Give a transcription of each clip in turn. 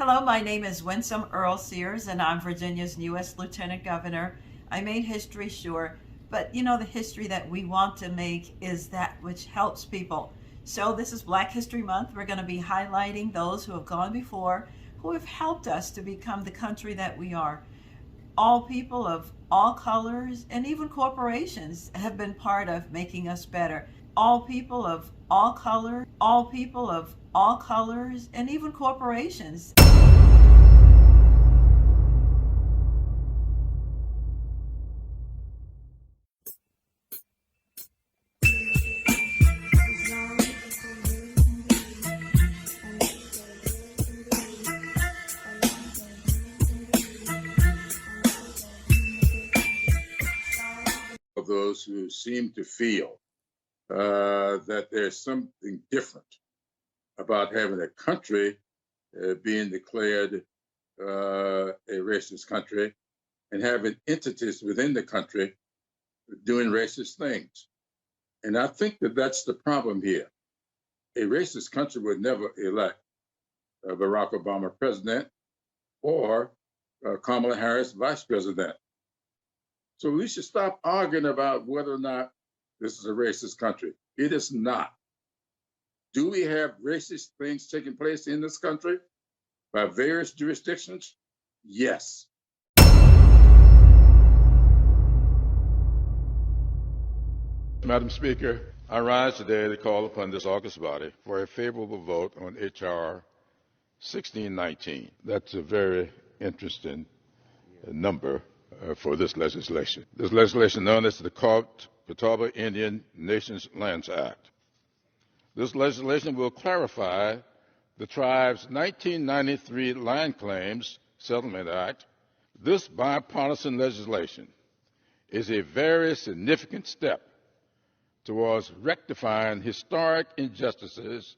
Hello, my name is Winsome Sears, and I'm Virginia's newest Lieutenant Governor. I made history, sure, but the history that we want to make is that which helps people. So this is Black History Month. We're going to be highlighting those who have gone before, who have helped us to become the country that we are. All people of all colors and even corporations have been part of making us better. All people of all colors, and even corporations. Of those who seem to feel that there's something different about having a country being declared a racist country and having entities within the country doing racist things. And I think that that's the problem here. A racist country would never elect Barack Obama president or Kamala Harris vice president. So we should stop arguing about whether or not this is a racist country. It is not. Do we have racist things taking place in this country by various jurisdictions? Yes. Madam Speaker, I rise today to call upon this august body for a favorable vote on H.R. 1619. That's a very interesting number for this legislation. This legislation known as the Catawba Indian Nations Lands Act. This legislation will clarify the tribe's 1993 Land Claims Settlement Act. This bipartisan legislation is a very significant step towards rectifying historic injustices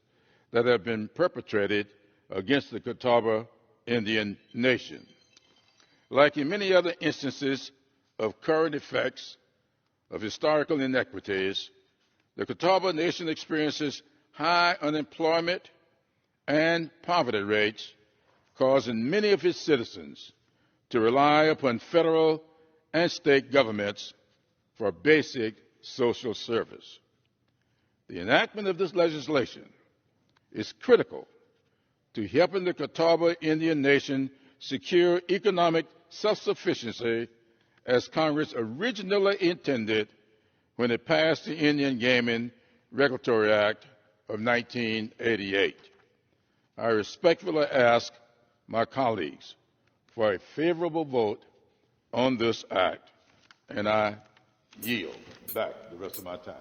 that have been perpetrated against the Catawba Indian Nation. Like in many other instances of current effects of historical inequities, the Catawba Nation experiences high unemployment and poverty rates, causing many of its citizens to rely upon federal and state governments for basic social service. The enactment of this legislation is critical to helping the Catawba Indian Nation secure economic self-sufficiency as Congress originally intended when it passed the Indian Gaming Regulatory Act of 1988. I respectfully ask my colleagues for a favorable vote on this act, and I yield back the rest of my time.